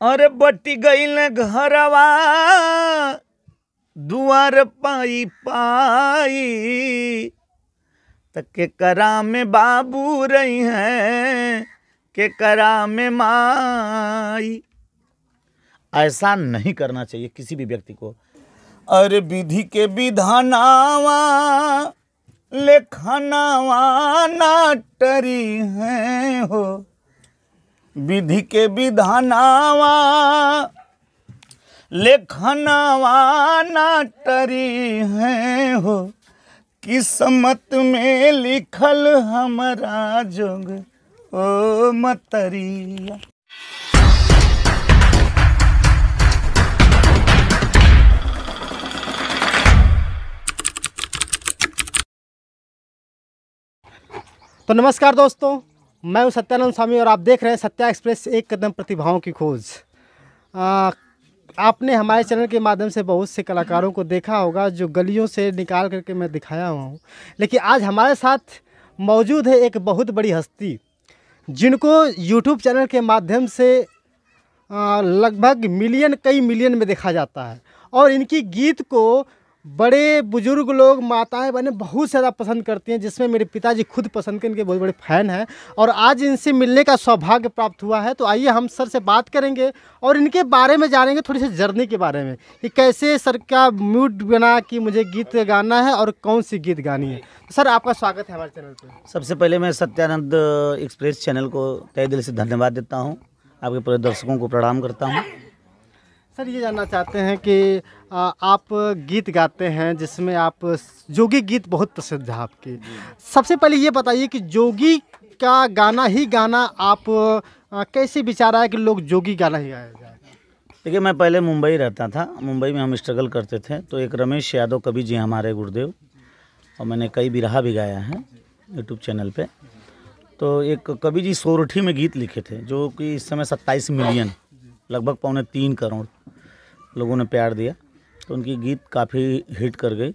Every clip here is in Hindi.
अरे बटी गईल घरवा दुआर पाई पाई, तक के करा में बाबू रही हैं के करा में माई। ऐसा नहीं करना चाहिए किसी भी व्यक्ति को। अरे विधि के विधानावा लेखनावा ना टरी हैं हो, विधि के विधानावा लेखनावा ना टरी हैं हो, किस्मत में लिखल हमारा जोग ओ मतरिया। तो नमस्कार दोस्तों, मैं हूं सत्यानंद स्वामी और आप देख रहे हैं सत्या एक्सप्रेस, एक कदम प्रतिभाओं की खोज। आपने हमारे चैनल के माध्यम से बहुत से कलाकारों को देखा होगा जो गलियों से निकाल करके मैं दिखाया हुआ हूं, लेकिन आज हमारे साथ मौजूद है एक बहुत बड़ी हस्ती जिनको यूट्यूब चैनल के माध्यम से लगभग कई मिलियन में देखा जाता है और इनकी गीत को बड़े बुजुर्ग लोग, माताएं बहनें बहुत ज़्यादा पसंद करती हैं, जिसमें मेरे पिताजी खुद पसंद के इनके बहुत बड़े फ़ैन हैं और आज इनसे मिलने का सौभाग्य प्राप्त हुआ है। तो आइए हम सर से बात करेंगे और इनके बारे में जानेंगे, थोड़ी सी जर्नी के बारे में कि कैसे सर का मूड बना कि मुझे गीत गाना है और कौन सी गीत गानी है। सर आपका स्वागत है हमारे चैनल पर। सबसे पहले मैं सत्यानंद एक्सप्रेस चैनल को तहे दिल से धन्यवाद देता हूँ, आपके पूरे दर्शकों को प्रणाम करता हूँ। सर ये जानना चाहते हैं कि आप गीत गाते हैं जिसमें आप जोगी गीत बहुत प्रसिद्ध है आपके। सबसे पहले ये बताइए कि जोगी का गाना ही गाना आप कैसे विचार आया कि लोग जोगी गाना ही गाया जाए? देखिए, मैं पहले मुंबई रहता था, मुंबई में हम स्ट्रगल करते थे, तो एक रमेश यादव कवि जी हमारे गुरुदेव, और मैंने कई बिरहा भी गाया है यूट्यूब चैनल पे। तो एक कवि जी सोरठी में गीत लिखे थे जो कि इस समय 27 मिलियन, लगभग 3.25 करोड़ लोगों ने प्यार दिया, तो उनकी गीत काफ़ी हिट कर गई।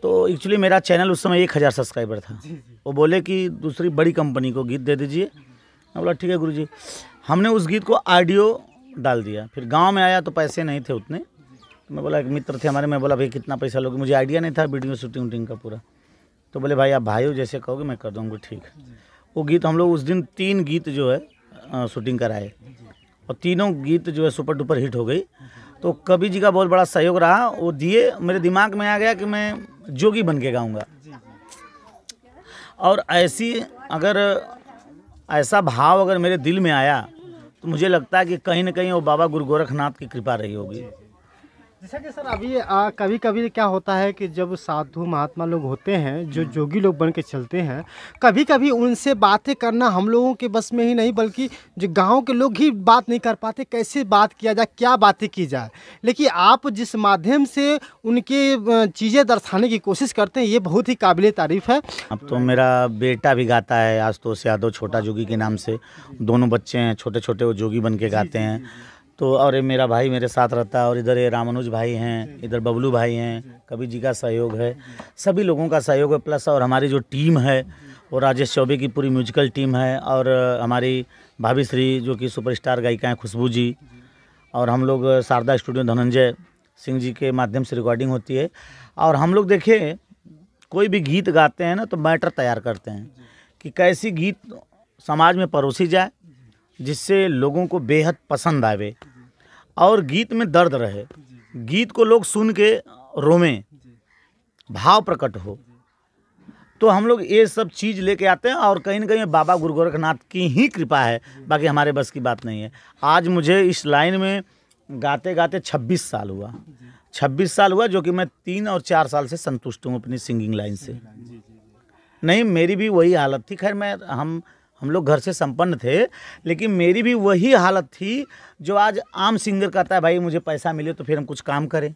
तो एक्चुअली मेरा चैनल उस समय 1000 सब्सक्राइबर था। वो बोले कि दूसरी बड़ी कंपनी को गीत दे दीजिए। मैं बोला ठीक है गुरुजी। हमने उस गीत को ऑडियो डाल दिया। फिर गांव में आया तो पैसे नहीं थे उतने, तो मैं बोला, एक मित्र थे हमारे, मैं बोला भाई कितना पैसा लोगे, मुझे आइडिया नहीं था वीडियो शूटिंग का पूरा। तो बोले भाई आप भाई हो, जैसे कहोगे मैं कर दूँगा। ठीक है। वो गीत हम लोग उस दिन 3 गीत जो है शूटिंग कराए और तीनों गीत जो है सुपर डुपर हिट हो गई। तो कवि जी का बहुत बड़ा सहयोग रहा, वो दिए। मेरे दिमाग में आ गया कि मैं जोगी बन के गाऊँगा। और ऐसा भाव अगर मेरे दिल में आया तो मुझे लगता है कि कहीं ना कहीं वो बाबा गुरु गोरखनाथ की कृपा रही होगी। जैसा कि सर अभी कभी कभी क्या होता है कि जब साधु महात्मा लोग होते हैं जो जोगी लोग बन के चलते हैं, कभी कभी उनसे बातें करना हम लोगों के बस में ही नहीं बल्कि जो गांव के लोग ही बात नहीं कर पाते, कैसे बात किया जाए, क्या बातें की जाए। लेकिन आप जिस माध्यम से उनकी चीज़ें दर्शाने की कोशिश करते हैं ये बहुत ही काबिल तारीफ़ है। अब तो मेरा बेटा भी गाता है, आशुतोष यादव छोटा जोगी के नाम से। दोनों बच्चे हैं छोटे छोटे, वो जोगी बन के गाते हैं। तो और ये मेरा भाई मेरे साथ रहता है, और इधर ये रामानुज भाई हैं, इधर बबलू भाई हैं, कवि जी का सहयोग है, सभी लोगों का सहयोग है। प्लस और हमारी जो टीम है वो राजेश चौबे की पूरी म्यूजिकल टीम है, और हमारी भाभी श्री जो कि सुपरस्टार गायिका हैं खुशबू जी, और हम लोग शारदा स्टूडियो धनंजय सिंह जी के माध्यम से रिकॉर्डिंग होती है। और हम लोग देखिए कोई भी गीत गाते हैं ना तो मैटर तैयार करते हैं कि कैसी गीत समाज में परोसी जाए जिससे लोगों को बेहद पसंद आवे और गीत में दर्द रहे, गीत को लोग सुन के रोवें, भाव प्रकट हो। तो हम लोग ये सब चीज़ लेके आते हैं और कहीं ना कहीं बाबा गुरु गोरखनाथ की ही कृपा है, बाकी हमारे बस की बात नहीं है। आज मुझे इस लाइन में गाते गाते 26 साल हुआ, 26 साल हुआ, जो कि मैं 3 और 4 साल से संतुष्ट हूँ अपनी सिंगिंग लाइन से। नहीं, मेरी भी वही हालत थी। खैर हम लोग घर से संपन्न थे, लेकिन मेरी भी वही हालत थी जो आज आम सिंगर कहता है भाई मुझे पैसा मिले तो फिर हम कुछ काम करें,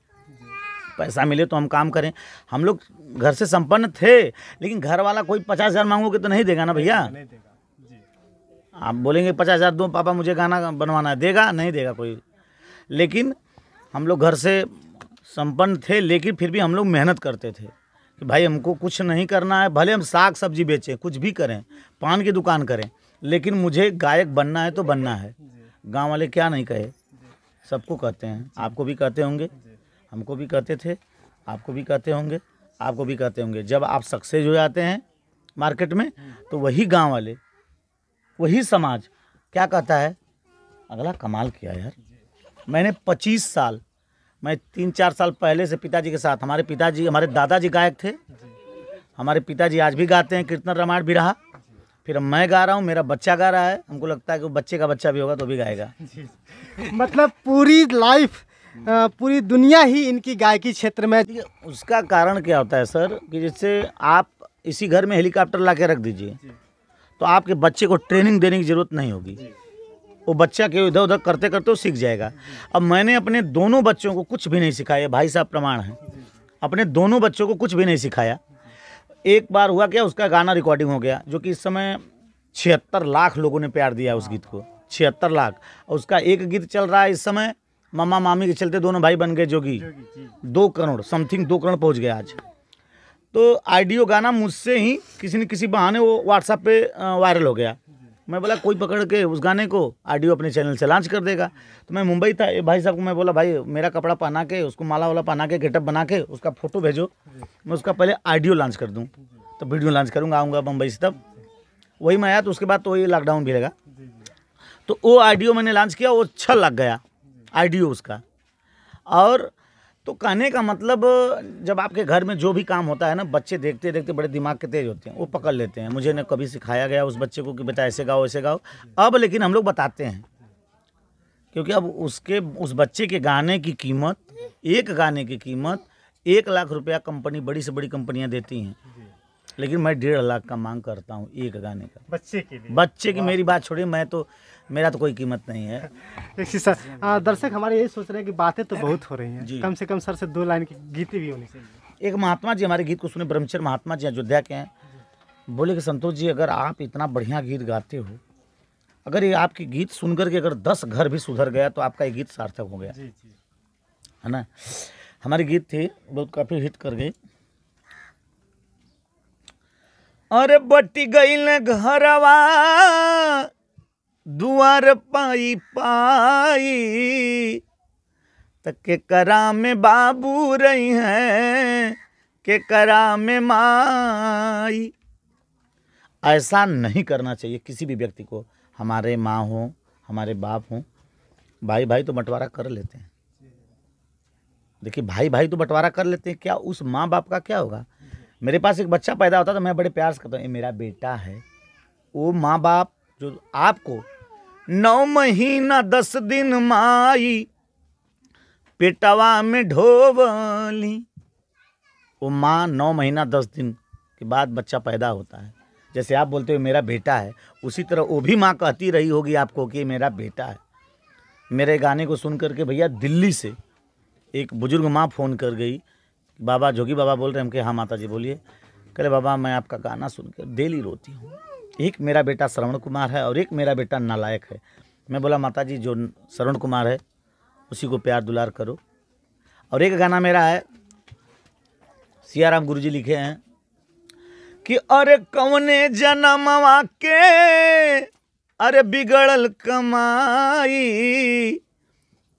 पैसा मिले तो हम काम करें। हम लोग घर से संपन्न थे, लेकिन घर वाला कोई 50,000 मांगोगे तो नहीं देगा ना भैया। आप बोलेंगे 50,000 दो पापा मुझे गाना बनवाना है, देगा? नहीं देगा कोई। लेकिन हम लोग घर से संपन्न थे, लेकिन फिर भी हम लोग मेहनत करते थे कि भाई हमको कुछ नहीं करना है, भले हम साग सब्जी बेचें, कुछ भी करें, पान की दुकान करें, लेकिन मुझे गायक बनना है तो बनना है, गांव वाले क्या नहीं कहे। सबको कहते हैं, आपको भी कहते होंगे, हमको भी कहते थे, आपको भी कहते होंगे, आपको भी कहते होंगे। जब आप सक्सेस हो जाते हैं मार्केट में तो वही गांव वाले, वही समाज क्या कहता है, अगला कमाल किया यार। मैंने 25 साल, मैं 3-4 साल पहले से पिताजी के साथ, हमारे पिताजी, हमारे दादाजी गायक थे, हमारे पिताजी आज भी गाते हैं, कीर्तन रामायण भी रहा, फिर अब मैं गा रहा हूँ, मेरा बच्चा गा रहा है, हमको लगता है कि वो बच्चे का बच्चा भी होगा तो भी गाएगा। मतलब पूरी लाइफ, पूरी दुनिया ही इनकी गायकी क्षेत्र में। उसका कारण क्या होता है सर, कि जैसे आप इसी घर में हेलीकॉप्टर ला के रख दीजिए तो आपके बच्चे को ट्रेनिंग देने की ज़रूरत नहीं होगी, वो बच्चा के इधर उधर करते करते वो सीख जाएगा। अब मैंने अपने दोनों बच्चों को कुछ भी नहीं सिखाया, भाई साहब प्रमाण हैं, अपने दोनों बच्चों को कुछ भी नहीं सिखाया। एक बार हुआ क्या, उसका गाना रिकॉर्डिंग हो गया, जो कि इस समय 76 लाख लोगों ने प्यार दिया उस गीत को, 76 लाख। और उसका एक गीत चल रहा है इस समय, मामा मामी के चलते दोनों भाई बन गए जोगी, 2 करोड़ समथिंग, 2 करोड़ पहुंच गया आज। तो ऑडियो गाना मुझसे ही किसी न किसी बहाने वो व्हाट्सएप पे वायरल हो गया। मैं बोला कोई पकड़ के उस गाने को ऑडियो अपने चैनल से लॉन्च कर देगा। तो मैं मुंबई था, भाई साहब को मैं बोला, भाई मेरा कपड़ा पहना के, उसको माला वाला पहना के, गेटअप बना के, उसका फोटो भेजो, मैं उसका पहले ऑडियो लॉन्च कर दूँ, तो वीडियो लॉन्च करूँगा, आऊँगा मुंबई से। तब वही मैं आया, तो उसके बाद तो वही लॉकडाउन भी लगा, तो वो ऑडियो मैंने लॉन्च किया, वो अच्छा लग गया ऑडियो उसका। और तो कहने का मतलब, जब आपके घर में जो भी काम होता है ना, बच्चे देखते देखते बड़े दिमाग के तेज होते हैं, वो पकड़ लेते हैं। मुझे न कभी सिखाया गया उस बच्चे को कि बेटा ऐसे गाओ ऐसे गाओ, अब लेकिन हम लोग बताते हैं, क्योंकि अब उस बच्चे के गाने की कीमत, एक गाने की कीमत 1 लाख रुपया कंपनी, बड़ी से बड़ी कंपनियां देती हैं, लेकिन मैं 1.5 लाख का मांग करता हूँ एक गाने का, बच्चे के लिए। बच्चे की मेरी बात छोड़िए, मेरा तो कोई कीमत नहीं है। सर, दर्शक हमारे यही सोच रहे हैं कि बातें तो बहुत हो रही हैं, कम से कम सर से 2 लाइन की गीतें भी होनी चाहिए। एक महात्मा जी हमारे गीत को सुने, ब्रह्मचर्य महात्मा जी अयोध्या के हैं, बोले कि संतोष जी, अगर आप इतना बढ़िया गीत गाते हो, अगर ये आपकी गीत सुनकर के अगर 10 घर भी सुधर गया तो आपका ये गीत सार्थक हो गया, है ना। हमारे गीत थे, बहुत काफ़ी हिट कर गए। अरे बटी गई घरवा दुआर पाई पाई, तक के करा में बाबू रही हैं, के करा में माई। ऐसा नहीं करना चाहिए किसी भी व्यक्ति को, हमारे माँ हो, हमारे बाप हो, भाई भाई तो बंटवारा कर लेते हैं। देखिए भाई भाई तो बंटवारा कर लेते हैं, क्या उस माँ बाप का क्या होगा। मेरे पास एक बच्चा पैदा होता तो मैं बड़े प्यार से कहता हूँ ये मेरा बेटा है। वो माँ बाप जो आपको 9 महीना 10 दिन माई पेटवा में ढोवली, वो माँ 9 महीना 10 दिन के बाद बच्चा पैदा होता है। जैसे आप बोलते हो मेरा बेटा है, उसी तरह वो भी माँ कहती रही होगी आपको कि मेरा बेटा है। मेरे गाने को सुन करके भैया दिल्ली से एक बुजुर्ग माँ फ़ोन कर गई, बाबा जोगी बाबा बोल रहे हैं। हम कि हाँ माता जी बोलिए। कह रहे बाबा मैं आपका गाना सुन कर डेली रोती हूँ, एक मेरा बेटा श्रवण कुमार है और एक मेरा बेटा नालायक है। मैं बोला माता जी जो श्रवण कुमार है उसी को प्यार दुलार करो। और एक गाना मेरा है, सियाराम गुरुजी लिखे हैं कि अरे कौने जनमवा के अरे बिगड़ल कमाई,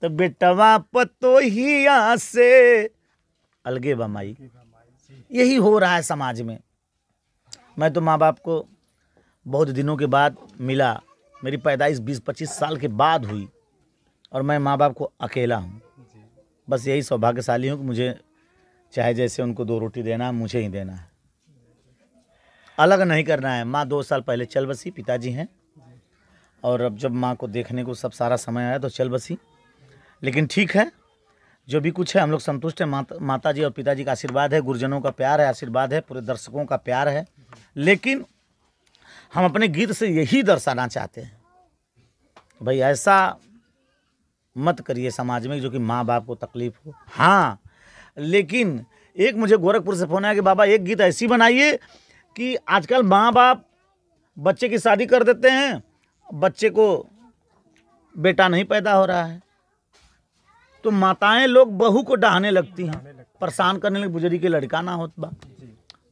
तो बेटवा पतोहिया से अलगे बमाई। यही हो रहा है समाज में। मैं तो माँ बाप को बहुत दिनों के बाद मिला, मेरी पैदाइश 20-25 साल के बाद हुई और मैं माँ बाप को अकेला हूँ। बस यही सौभाग्यशाली हूँ कि मुझे चाहे जैसे उनको 2 रोटी देना है मुझे ही देना है, अलग नहीं करना है। माँ 2 साल पहले चल बसी, पिताजी हैं, और अब जब माँ को देखने को सब सारा समय आया तो चल बसी। लेकिन ठीक है, जो भी कुछ है हम लोग संतुष्ट हैं। माता जी और पिताजी का आशीर्वाद है, गुरुजनों का प्यार है, आशीर्वाद है, पूरे दर्शकों का प्यार है। लेकिन हम अपने गीत से यही दर्शाना चाहते हैं भाई ऐसा मत करिए समाज में जो कि माँ बाप को तकलीफ हो। हाँ, लेकिन एक मुझे गोरखपुर से फ़ोन आया कि बाबा एक गीत ऐसी बनाइए कि आजकल माँ बाप बच्चे की शादी कर देते हैं, बच्चे को बेटा नहीं पैदा हो रहा है, तो माताएं लोग बहू को डाहने लगती हैं, परेशान करने लगी, बुजरी के लड़का ना होत बा।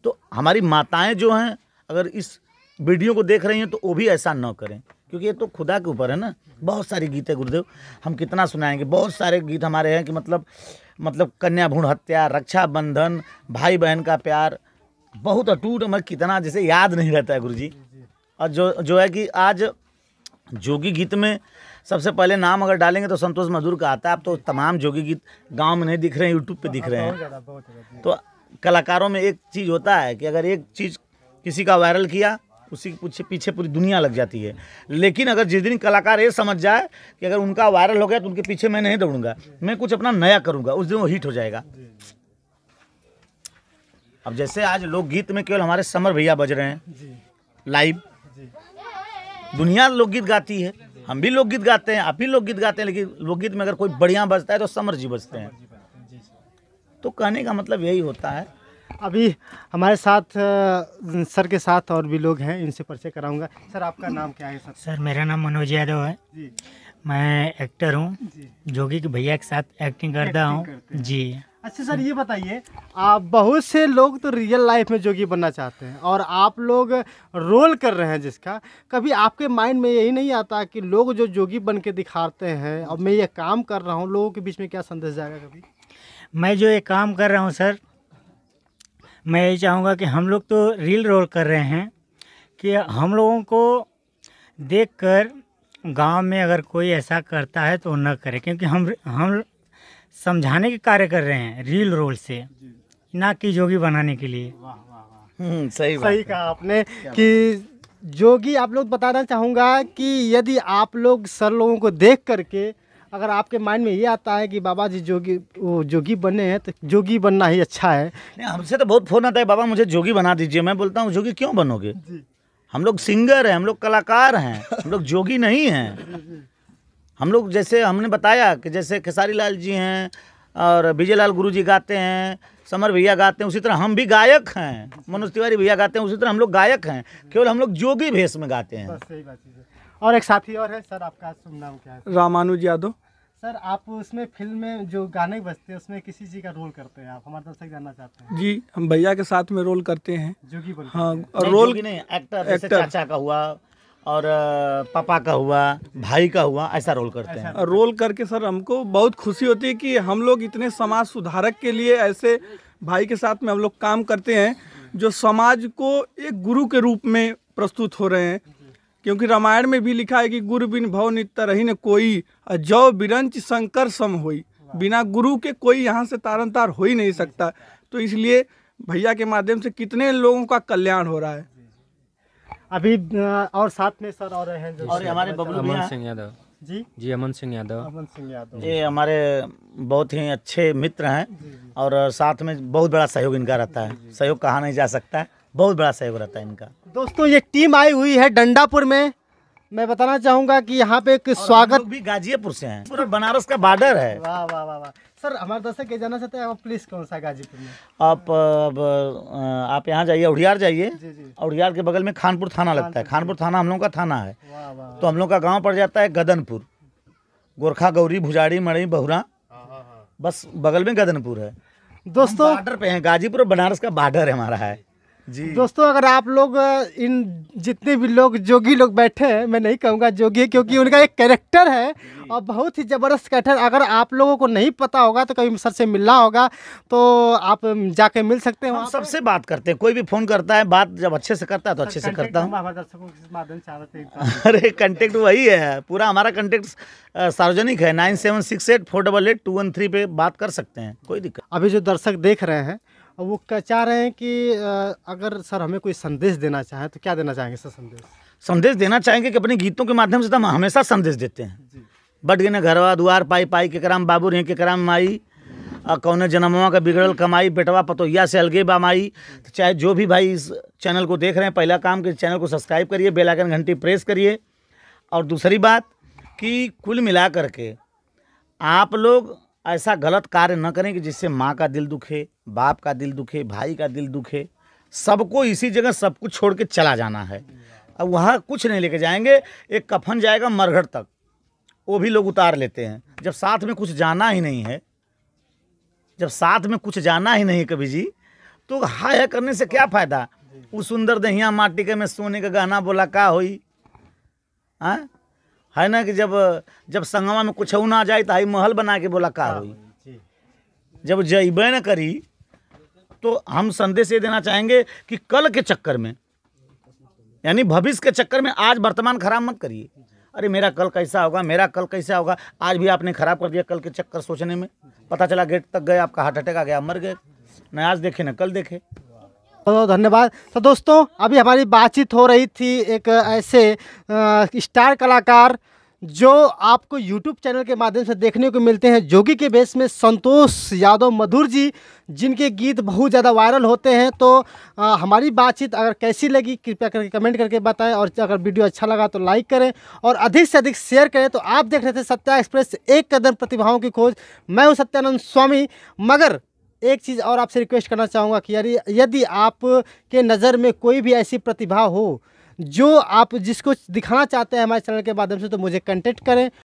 तो हमारी माताएं जो हैं अगर इस वीडियो को देख रही हैं तो वो भी ऐसा न करें, क्योंकि ये तो खुदा के ऊपर है ना। बहुत सारी गीत है गुरुदेव, हम कितना सुनाएंगे। बहुत सारे गीत हमारे हैं कि मतलब कन्या भ्रूण हत्या, रक्षाबंधन, भाई बहन का प्यार, बहुत अटूट, मैं कितना जैसे याद नहीं रहता है गुरुजी। और जो है कि आज जोगी गीत में सबसे पहले नाम अगर डालेंगे तो संतोष मधुर का आता है। अब तो तमाम जोगी गीत गांव में नहीं दिख रहे हैं, यूट्यूब पे दिख रहे हैं। तो कलाकारों में एक चीज़ होता है कि अगर एक चीज़ किसी का वायरल किया, उसी के पीछे पूरी दुनिया लग जाती है। लेकिन अगर जिस दिन कलाकार ये समझ जाए कि अगर उनका वायरल हो गया तो उनके पीछे मैं नहीं दौड़ूंगा, मैं कुछ अपना नया करूंगा, उस दिन वो हिट हो जाएगा। अब जैसे आज लोकगीत में केवल हमारे समर भैया बज रहे हैं लाइव, दुनिया लोकगीत गाती है, हम भी लोकगीत गाते हैं, आप भी लोकगीत गाते हैं, लेकिन लोकगीत में अगर कोई बढ़िया बजता है तो समर जी बजते हैं। तो कहने का मतलब यही होता है। अभी हमारे साथ सर के साथ और भी लोग हैं, इनसे परिचय कराऊंगा। सर आपका नाम क्या है? सर मेरा नाम मनोज यादव है जी। मैं एक्टर हूँ, जोगी के भैया के साथ एक्टिंग करता हूँ जी। अच्छा सर ये बताइए, आप बहुत से लोग तो रियल लाइफ में जोगी बनना चाहते हैं और आप लोग रोल कर रहे हैं जिसका, कभी आपके माइंड में यही नहीं आता कि लोग जो जोगी बन के दिखाते हैं, अब मैं ये काम कर रहा हूँ, लोगों के बीच में क्या संदेश जाएगा? कभी मैं जो ये काम कर रहा हूँ सर, मैं ये चाहूँगा कि हम लोग तो रील रोल कर रहे हैं कि हम लोगों को देखकर गांव में अगर कोई ऐसा करता है तो न करे, क्योंकि हम समझाने के कार्य कर रहे हैं रील रोल से, ना कि जोगी बनाने के लिए। सही कहा आपने कि जोगी, आप लोग बताना चाहूँगा कि यदि आप लोग सर लोगों को देख करके अगर आपके माइंड में ये आता है कि बाबा जी जोगी बने हैं तो जोगी बनना ही अच्छा है। नहीं, हमसे तो बहुत फोन आता है, बाबा मुझे जोगी बना दीजिए। मैं बोलता हूँ जोगी क्यों बनोगे, हम लोग सिंगर हैं, हम लोग कलाकार हैं, हम लोग जोगी नहीं हैं। हम लोग जैसे हमने बताया कि जैसे खेसारी लाल जी हैं और विजय लाल गुरु जी गाते हैं, समर भैया गाते हैं, उसी तरह हम भी गायक हैं, मनोज तिवारी भैया गाते हैं, उसी तरह हम लोग गायक हैं, केवल हम लोग जोगी भेष में गाते हैं। सही बात है। और एक साथी और है, सर आपका शुभ नाम क्या है? रामानुज यादव। सर आप उसमें फिल्म में जो गाने बजते हैं उसमें किसी चीज़ का रोल करते हैं आप, हमारे दर्शक जानना चाहते हैं। जी हम भैया के साथ में रोल करते हैं। जोगी बन? हाँ, और नहीं, रोल जोगी नहीं, एक्टर, जैसे चाचा का हुआ और पापा का हुआ, भाई का हुआ, ऐसा रोल करते हैं। रोल करके सर हमको बहुत खुशी होती है कि हम लोग इतने समाज सुधारक के लिए ऐसे भाई के साथ में हम लोग काम करते हैं जो समाज को एक गुरु के रूप में प्रस्तुत हो रहे हैं। क्योंकि रामायण में भी लिखा है कि गुरु बिन भव नित्य रही न कोई, जौ बिरंच शंकर सम होई। बिना गुरु के कोई यहाँ से तारन तार हो ही नहीं सकता। तो इसलिए भैया के माध्यम से कितने लोगों का कल्याण हो रहा है। अभी और साथ में सर और हैं जो और हमारे बबलू भैया सिंह यादव जी अमन सिंह यादव। अमन सिंह यादव, ये हमारे बहुत ही अच्छे मित्र हैं और साथ में बहुत बड़ा सहयोग इनका रहता है। सहयोग कहा नहीं जा सकता है, बहुत बड़ा सहयोग रहता है इनका। दोस्तों ये टीम आई हुई है डंडापुर में। मैं बताना चाहूँगा कि यहाँ पे एक स्वागत, भी गाजीपुर से हैं, पूरा बनारस का बॉर्डर है। वाह वाह वाह वाह। सर हमारे दर्शक ये जानना चाहते हैं आप प्लीज कौन सा गाजीपुर में? आप यहाँ जाइए, उड़ियार जाइए, जी। उड़ियार के बगल में खानपुर थाना लगता है। खानपुर थाना हम लोग का थाना है। वाह वाह। तो हम लोग का गांव पड़ जाता है गदनपुर, गोरखा गौरी भुजाड़ी मड़ई बहुरा, बस बगल में गदनपुर है। दोस्तों बॉर्डर पे है, गाजीपुर और बनारस का बॉर्डर है हमारा है जी। दोस्तों अगर आप लोग इन जितने भी लोग जोगी लोग बैठे हैं, मैं नहीं कहूँगा जोगी क्योंकि उनका एक कैरेक्टर है और बहुत ही ज़बरदस्त कैरेक्टर। अगर आप लोगों को नहीं पता होगा तो कभी सर से मिलना होगा तो आप जाके मिल सकते हैं। हम सबसे बात करते हैं, कोई भी फोन करता है, बात जब अच्छे से करता है तो अच्छे से करता हूँ। हमारे दर्शकों के माध्यम से चाहते हैं। अरे कंटेक्ट वही है, पूरा हमारा कंटेक्ट सार्वजनिक है। 9768488213 पे बात कर सकते हैं, कोई दिक्कत। अभी जो दर्शक देख रहे हैं वो चाह रहे हैं कि अगर सर हमें कोई संदेश देना चाहे तो क्या देना चाहेंगे सर? संदेश देना चाहेंगे कि अपने गीतों के माध्यम से तो हम हमेशा संदेश देते हैं। बट गिने घरवा दुआर पाई पाई के कराम बाबू रे के कराम माई, कौने जन्मवा का बिगड़ल कमाई, बेटवा पतोहिया से अलगे बामाई। तो चाहे जो भी भाई इस चैनल को देख रहे हैं, पहला काम कि चैनल को सब्सक्राइब करिए, बेल आइकन घंटी प्रेस करिए। और दूसरी बात कि कुल मिला करके आप लोग ऐसा गलत कार्य न करें कि जिससे माँ का दिल दुखे, बाप का दिल दुखे, भाई का दिल दुखे। सबको इसी जगह सब कुछ छोड़ के चला जाना है। अब वहाँ कुछ नहीं लेके जाएंगे, एक कफन जाएगा मरघट तक, वो भी लोग उतार लेते हैं। जब साथ में कुछ जाना ही नहीं है, जब साथ में कुछ जाना ही नहीं कभी जी, तो हाय करने से क्या फ़ायदा। वो सुंदर दहिया माटी के में सोने का गहना बोला का होई। हाँ है ना कि जब संगमा में कुछ ना जाए तो हाई महल बना के बोला का हुई। जब जइबे न करी तो हम संदेश ये देना चाहेंगे कि कल के चक्कर में, यानी भविष्य के चक्कर में आज वर्तमान खराब मत करिए। अरे मेरा कल कैसा होगा, मेरा कल कैसा होगा, आज भी आपने खराब कर दिया कल के चक्कर सोचने में। पता चला गेट तक गए, आपका हार्ट अटैक आ गया, मर गए। न आज देखे न कल देखे। बहुत धन्यवाद। तो दोस्तों अभी हमारी बातचीत हो रही थी एक ऐसे स्टार कलाकार जो आपको YouTube चैनल के माध्यम से देखने को मिलते हैं, जोगी के बेस में संतोष यादव मधुर जी, जिनके गीत बहुत ज़्यादा वायरल होते हैं। तो हमारी बातचीत अगर कैसी लगी कृपया करके कमेंट करके बताएं, और अगर वीडियो अच्छा लगा तो लाइक करें और अधिक से अधिक शेयर करें। तो आप देख रहे थे सत्या एक्सप्रेस, एक कदम प्रतिभाओं की खोज। मैं हूँ सत्यानंद स्वामी। मगर एक चीज़ और आपसे रिक्वेस्ट करना चाहूँगा कि यदि आप के नज़र में कोई भी ऐसी प्रतिभा हो जो आप जिसको दिखाना चाहते हैं हमारे चैनल के माध्यम से, तो मुझे कांटेक्ट करें